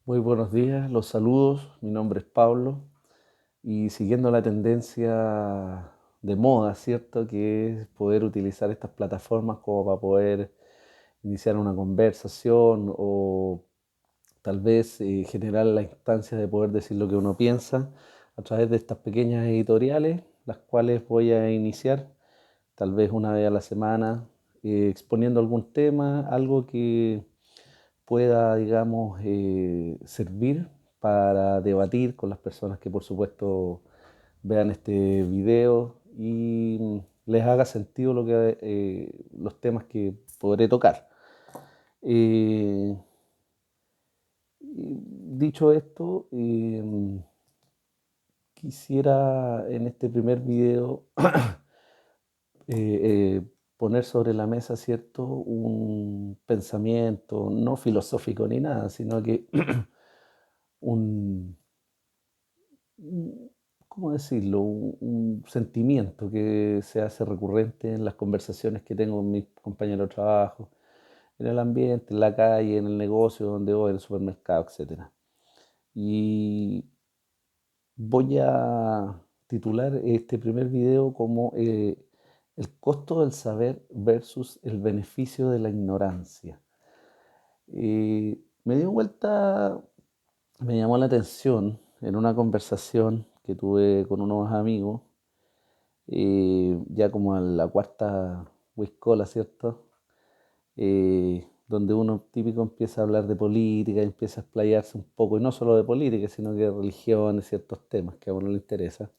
Muy buenos días, los saludos. Mi nombre es Pablo y siguiendo la tendencia de moda, ¿cierto? Que es poder utilizar estas plataformas como para poder iniciar una conversación o tal vez generar la instancia de poder decir lo que uno piensa a través de estas pequeñas editoriales, las cuales voy a iniciar tal vez una vez a la semana, exponiendo algún tema, algo que pueda, digamos, servir para debatir con las personas que por supuesto vean este video y les haga sentido los temas que podré tocar. Eh, Dicho esto, quisiera en este primer video eh, poner sobre la mesa, ¿cierto?, un pensamiento no filosófico ni nada, sino que un, ¿cómo decirlo? Un sentimiento que se hace recurrente en las conversaciones que tengo con mis compañeros de trabajo, en el ambiente, en la calle, en el negocio donde voy, en el supermercado, etcétera. Y voy a titular este primer video como el costo del saber versus el beneficio de la ignorancia. Me dio vuelta, me llamó la atención en una conversación que tuve con unos amigos, ya como a la cuarta whiskola, ¿cierto? Donde uno típico empieza a hablar de política, empieza a explayarse un poco, y no solo de política, sino que de religión, ciertos temas que a uno le interesa.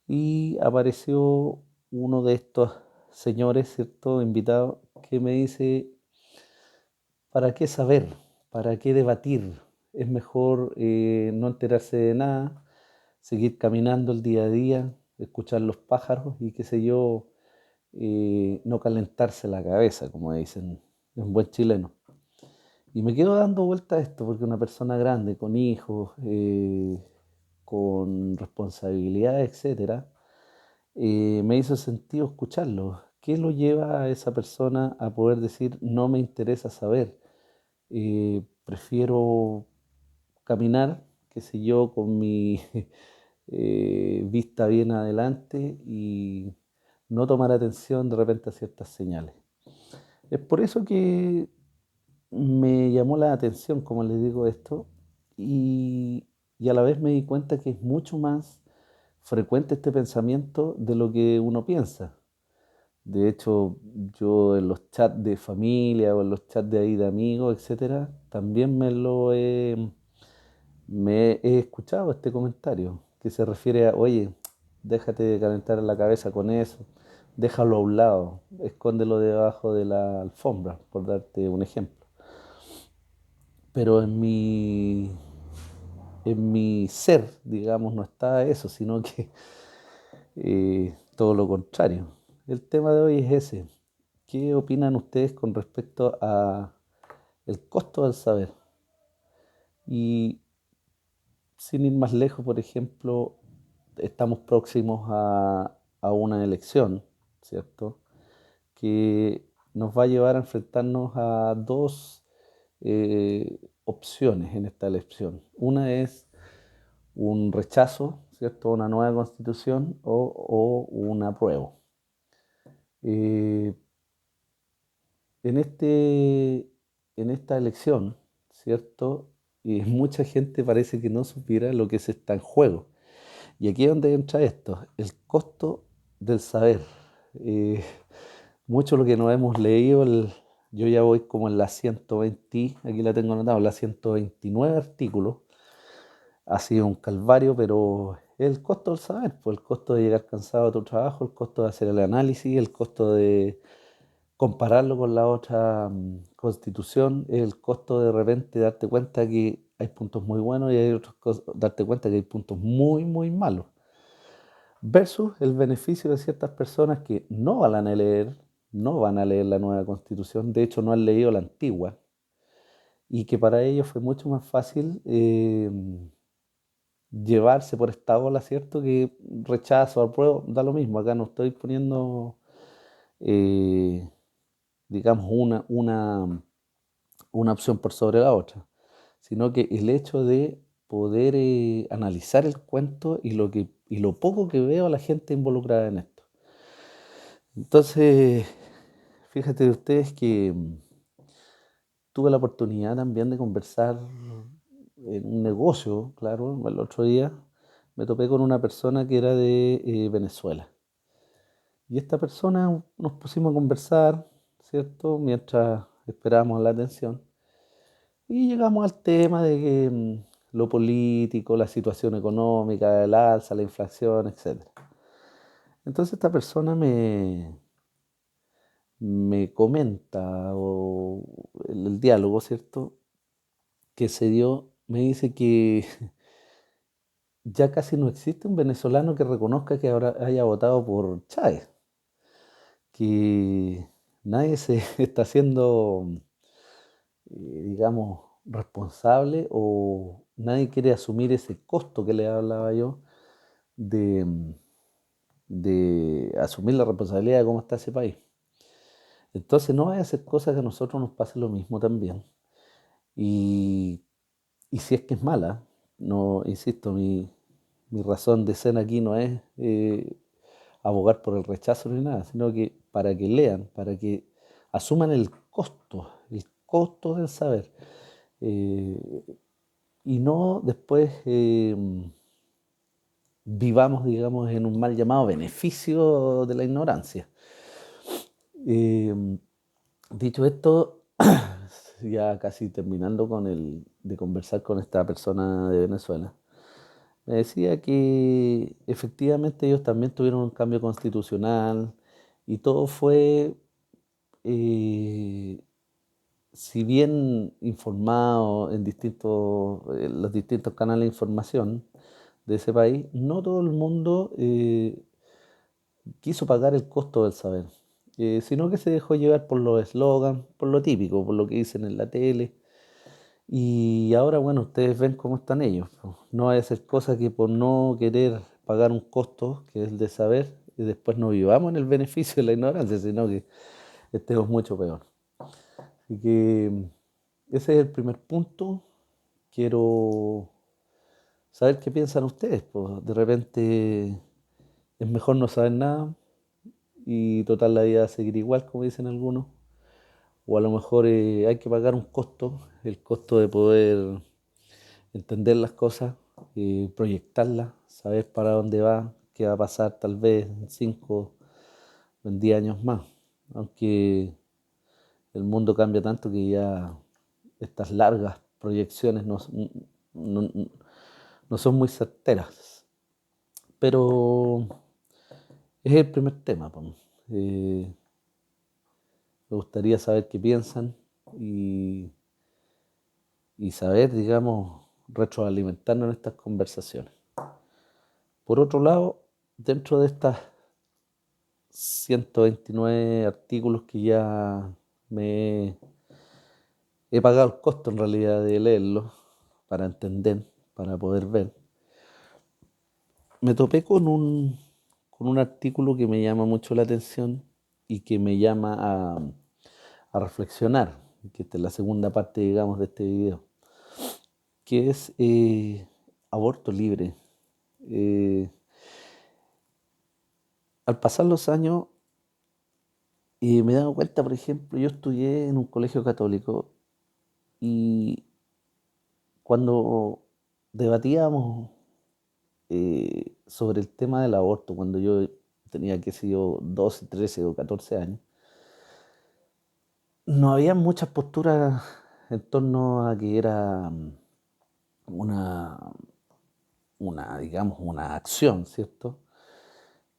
Y apareció uno de estos señores, ¿cierto? Invitado, que me dice, ¿para qué saber? ¿Para qué debatir? Es mejor no enterarse de nada, seguir caminando el día a día, escuchar los pájaros y qué sé yo, no calentarse la cabeza, como dicen en buen chileno. Y me quedo dando vuelta a esto porque una persona grande, con hijos, con responsabilidades, etcétera, me hizo sentido escucharlo. ¿Qué lo lleva a esa persona a poder decir no me interesa saber? Prefiero caminar, qué sé yo, con mi vista bien adelante y no tomar atención de repente a ciertas señales. Es por eso que me llamó la atención, como les digo esto, y, y a la vez me di cuenta que es mucho más frecuente este pensamiento de lo que uno piensa. De hecho, yo en los chats de familia o en los chats de ahí de amigos, etcétera, también me he escuchado este comentario que se refiere a, oye, déjate de calentar la cabeza con eso, déjalo a un lado, escóndelo debajo de la alfombra, por darte un ejemplo. Pero en mi ser, digamos, no está eso, sino que todo lo contrario. El tema de hoy es ese. ¿Qué opinan ustedes con respecto a el costo del saber? Y sin ir más lejos, por ejemplo, estamos próximos a una elección, ¿cierto? Que nos va a llevar a enfrentarnos a dos opciones en esta elección. Una es un rechazo, ¿cierto? A una nueva constitución o un apruebo. Eh, en, este, en esta elección, ¿cierto? Mucha gente parece que no supiera lo que se está en juego. Y aquí es donde entra esto, el costo del saber. Eh, Mucho lo que nos hemos leído, yo ya voy como en la 120, aquí la tengo anotada, la 129 artículos. Ha sido un calvario, pero el costo del saber, pues el costo de llegar cansado a tu trabajo, el costo de hacer el análisis, el costo de compararlo con la otra constitución, el costo de repente darte cuenta que hay puntos muy buenos y hay otros darte cuenta que hay puntos muy, muy malos. Versus el beneficio de ciertas personas que no van a leer la nueva constitución, de hecho no han leído la antigua, y que para ellos fue mucho más fácil llevarse por esta ola, ¿cierto? Que rechazo, apruebo, da lo mismo, acá no estoy poniendo, digamos, una opción por sobre la otra, sino que el hecho de poder analizar el cuento y lo poco que veo a la gente involucrada en esto. Entonces, fíjate ustedes que tuve la oportunidad también de conversar en un negocio, claro, el otro día me topé con una persona que era de Venezuela. Y esta persona nos pusimos a conversar, ¿cierto? Mientras esperábamos la atención. Y llegamos al tema de que, lo político, la situación económica, el alza, la inflación, etcétera. Entonces esta persona me comenta, o el diálogo, ¿cierto? Que se dio, me dice que ya casi no existe un venezolano que reconozca que ahora haya votado por Chávez, que nadie se está haciendo, digamos, responsable, o nadie quiere asumir ese costo que le hablaba yo de, de asumir la responsabilidad de cómo está ese país. Entonces no vaya a ser cosa que a nosotros nos pase lo mismo también. Y, y si es que es mala, no, insisto, mi razón de ser aquí no es abogar por el rechazo ni nada, sino que para que lean, para que asuman el costo del saber. eh, y no después vivamos, digamos, en un mal llamado beneficio de la ignorancia. Eh, Dicho esto, ya casi terminando de conversar con esta persona de Venezuela, me decía que efectivamente ellos también tuvieron un cambio constitucional y todo fue, eh, si bien informado en los distintos canales de información de ese país, no todo el mundo quiso pagar el costo del saber, sino que se dejó llevar por los eslogans, por lo típico, por lo que dicen en la tele. Y ahora, bueno, ustedes ven cómo están ellos, po. No hay hacer cosa que por no querer pagar un costo, que es el de saber, y después no vivamos en el beneficio de la ignorancia, sino que estemos mucho peor. Así que ese es el primer punto. Quiero saber qué piensan ustedes, pues. De repente es mejor no saber nada y total la vida va a seguir igual, como dicen algunos. O a lo mejor hay que pagar un costo, el costo de poder entender las cosas, proyectarlas, saber para dónde va, qué va a pasar tal vez en 5 o en 10 años más. Aunque el mundo cambia tanto que ya estas largas proyecciones no- no son muy certeras. Pero es el primer tema, pues. Eh, Me gustaría saber qué piensan y, y saber, digamos, retroalimentarnos en estas conversaciones. Por otro lado, dentro de estas 129 artículos que ya me he pagado el costo en realidad de leerlos para entender, para poder ver, me topé con un artículo que me llama mucho la atención y que me llama a reflexionar, que esta es la segunda parte, digamos, de este video, que es aborto libre. Eh, Al pasar los años, me he dado cuenta, por ejemplo, yo estudié en un colegio católico y cuando debatíamos sobre el tema del aborto, cuando yo tenía, qué sé yo, 12, 13 o 14 años, no había muchas posturas en torno a que era una, digamos, una acción, ¿cierto?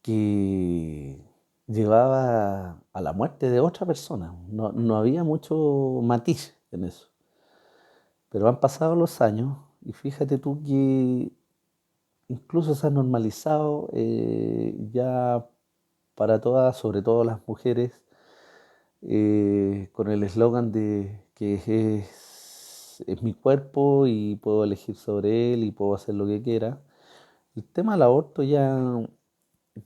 Que llevaba a la muerte de otra persona. No había mucho matiz en eso. Pero han pasado los años y fíjate tú que incluso se ha normalizado ya para todas, sobre todo las mujeres, con el eslogan de que es mi cuerpo y puedo elegir sobre él y puedo hacer lo que quiera. El tema del aborto ya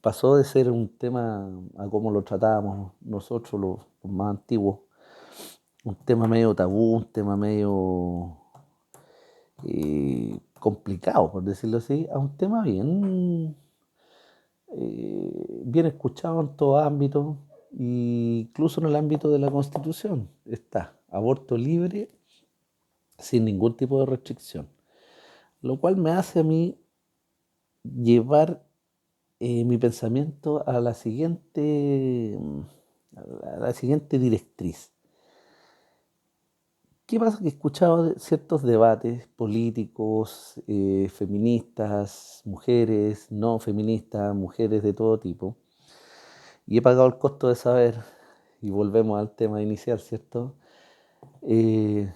pasó de ser un tema a cómo lo tratábamos nosotros, los más antiguos, un tema medio tabú, un tema medio complicado, por decirlo así, a un tema bien escuchado en todo ámbito, incluso en el ámbito de la Constitución. Está aborto libre sin ningún tipo de restricción, lo cual me hace a mí llevar mi pensamiento a la siguiente directriz. ¿Qué pasa? Que he escuchado ciertos debates políticos, feministas, mujeres, no feministas, mujeres de todo tipo, y he pagado el costo de saber, y volvemos al tema inicial, ¿cierto? Eh,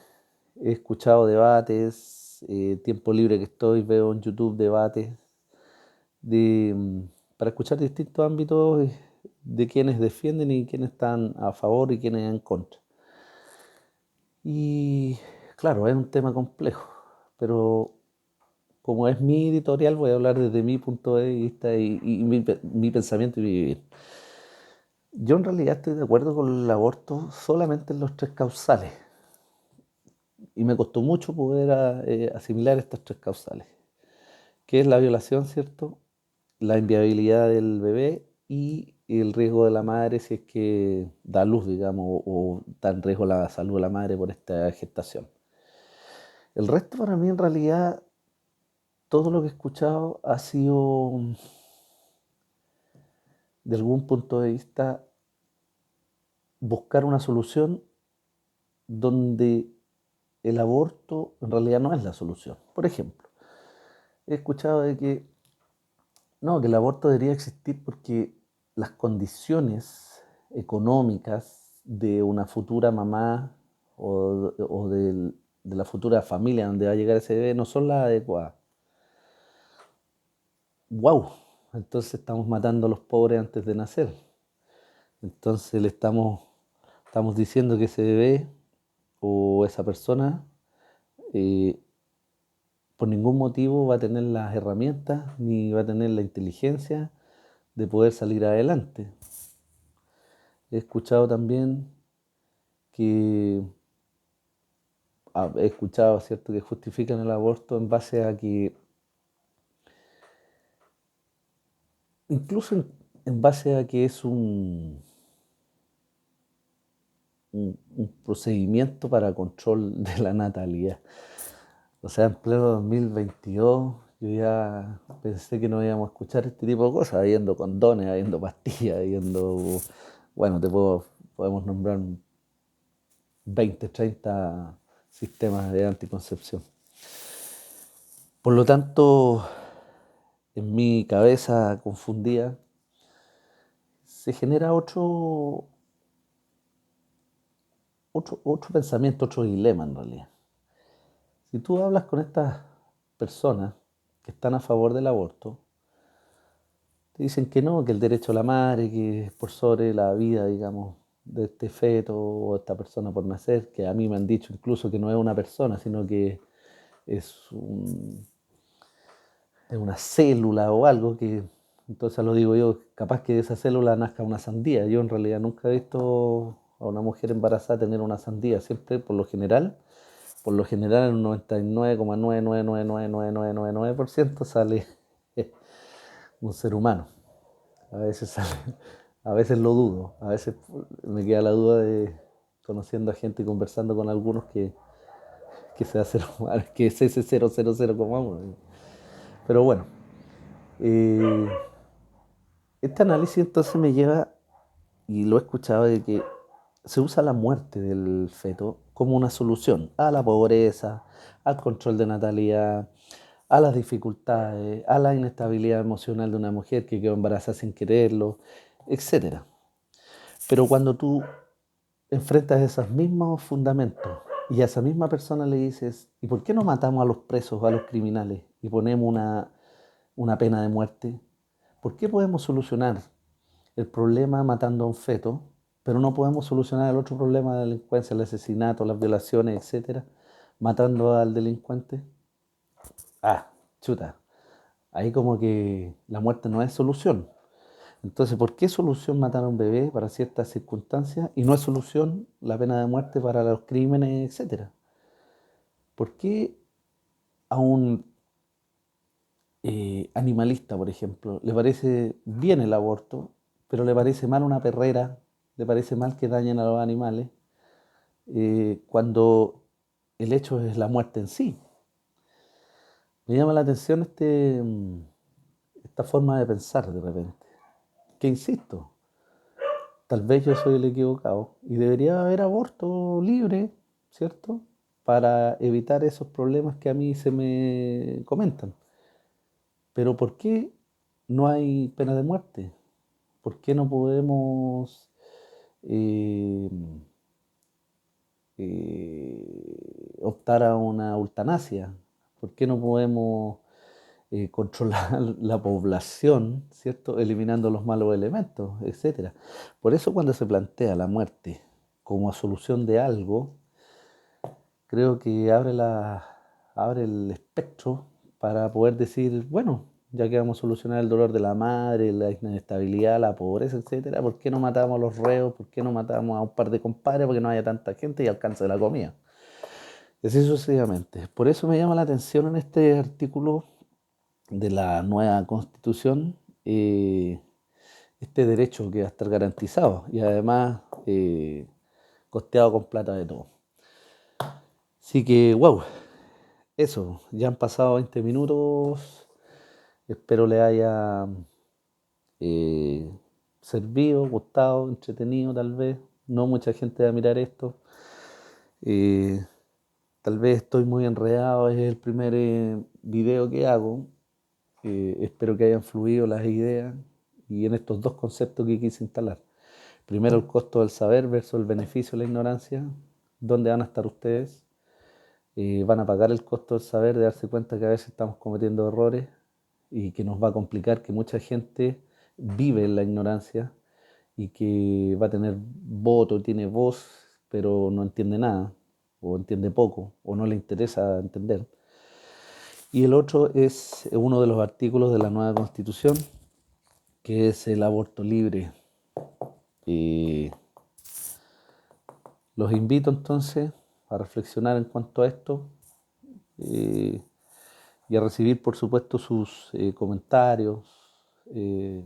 He escuchado debates, tiempo libre que estoy, veo en YouTube debates de, para escuchar distintos ámbitos de quienes defienden y quienes están a favor y quienes en contra. Y claro, es un tema complejo, pero como es mi editorial, voy a hablar desde mi punto de vista y mi pensamiento y mi vivir. Yo en realidad estoy de acuerdo con el aborto solamente en los tres causales. Y me costó mucho poder asimilar estas tres causales, que es la violación, ¿cierto? La inviabilidad del bebé y el riesgo de la madre si es que da luz, digamos, o está en riesgo la salud de la madre por esta gestación. El resto para mí en realidad, todo lo que he escuchado ha sido, de algún punto de vista, buscar una solución donde el aborto en realidad no es la solución. Por ejemplo, he escuchado de que no, que el aborto debería existir porque las condiciones económicas de una futura mamá de la futura familia donde va a llegar ese bebé no son las adecuadas. ¡Wow! Entonces estamos matando a los pobres antes de nacer. Entonces estamos diciendo que ese bebé o esa persona eh, por ningún motivo va a tener las herramientas ni va a tener la inteligencia de poder salir adelante. He escuchado también que he escuchado, ¿cierto?, que justifican el aborto en base a que, incluso en base a que es un procedimiento para control de la natalidad. O sea, en pleno 2022 yo ya pensé que no íbamos a escuchar este tipo de cosas, habiendo condones, habiendo pastillas, habiendo, bueno, podemos nombrar 20, 30 sistemas de anticoncepción. Por lo tanto, en mi cabeza confundida se genera otro pensamiento, otro dilema en realidad. Si tú hablas con estas personas que están a favor del aborto, te dicen que no, que el derecho a la madre, que es por sobre la vida, digamos, de este feto o esta persona por nacer, que a mí me han dicho incluso que no es una persona, sino que es, es una célula o algo que, entonces lo digo yo, capaz que de esa célula nazca una sandía. Yo en realidad nunca he visto a una mujer embarazada tener una sandía, siempre por lo general en un 99,9999999% sale un ser humano. A veces sale, a veces lo dudo, a veces me queda la duda de conociendo a gente y conversando con algunos que sea cero, que es ese 0,00,1. Pero bueno, eh, este análisis entonces me lleva, y lo he escuchado, de que se usa la muerte del feto como una solución a la pobreza, al control de natalidad, a las dificultades, a la inestabilidad emocional de una mujer que quedó embarazada sin quererlo, etcétera. Pero cuando tú enfrentas esos mismos fundamentos y a esa misma persona le dices, ¿y por qué no matamos a los presos, a los criminales y ponemos una pena de muerte? ¿Por qué podemos solucionar el problema matando a un feto, pero no podemos solucionar el otro problema de la delincuencia, el asesinato, las violaciones, etcétera, matando al delincuente? Ah, chuta, ahí como que la muerte no es solución. Entonces, ¿por qué es solución matar a un bebé para ciertas circunstancias y no es solución la pena de muerte para los crímenes, etcétera? ¿Por qué a un animalista, por ejemplo, le parece bien el aborto, pero le parece mal una perrera, le parece mal que dañen a los animales, cuando el hecho es la muerte en sí. Me llama la atención esta forma de pensar de repente, que insisto, tal vez yo soy el equivocado y debería haber aborto libre, ¿cierto? Para evitar esos problemas que a mí se me comentan. Pero ¿por qué no hay pena de muerte? ¿Por qué no podemos eh, optar a una eutanasia? ¿Por qué no podemos controlar la población, ¿cierto? Eliminando los malos elementos, etcétera? Por eso cuando se plantea la muerte como solución de algo, creo que abre el espectro para poder decir, bueno, ya que vamos a solucionar el dolor de la madre, la inestabilidad, la pobreza, etcétera, ¿por qué no matamos a los reos? ¿Por qué no matamos a un par de compadres para que no haya tanta gente y alcance la comida? Y así sucesivamente. Por eso me llama la atención en este artículo de la nueva constitución, este derecho que va a estar garantizado y además costeado con plata de todos. Así que, wow, eso, ya han pasado 20 minutos, espero le haya eh, servido, gustado, entretenido tal vez. No mucha gente va a mirar esto. Eh, Tal vez estoy muy enredado, es el primer video que hago. Espero que hayan fluido las ideas y en estos dos conceptos que quise instalar. Primero, el costo del saber versus el beneficio de la ignorancia. ¿Dónde van a estar ustedes? Van a pagar el costo del saber, de darse cuenta que a veces estamos cometiendo errores y que nos va a complicar que mucha gente vive en la ignorancia y que va a tener voto, tiene voz, pero no entiende nada, o entiende poco, o no le interesa entender. Y el otro es uno de los artículos de la nueva Constitución, que es el aborto libre. Eh, los invito entonces a reflexionar en cuanto a esto. eh, y a recibir, por supuesto, sus comentarios, eh,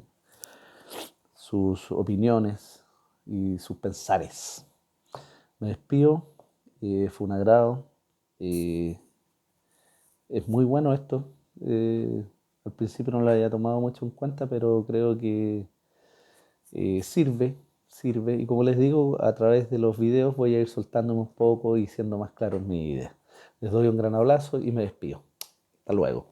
sus opiniones y sus pensares. Me despido, fue un agrado, eh, es muy bueno esto. Al principio no lo había tomado mucho en cuenta, pero creo que sirve, sirve. Y como les digo, a través de los videos voy a ir soltándome un poco y siendo más claro en mi idea. Les doy un gran abrazo y me despido. Hasta luego.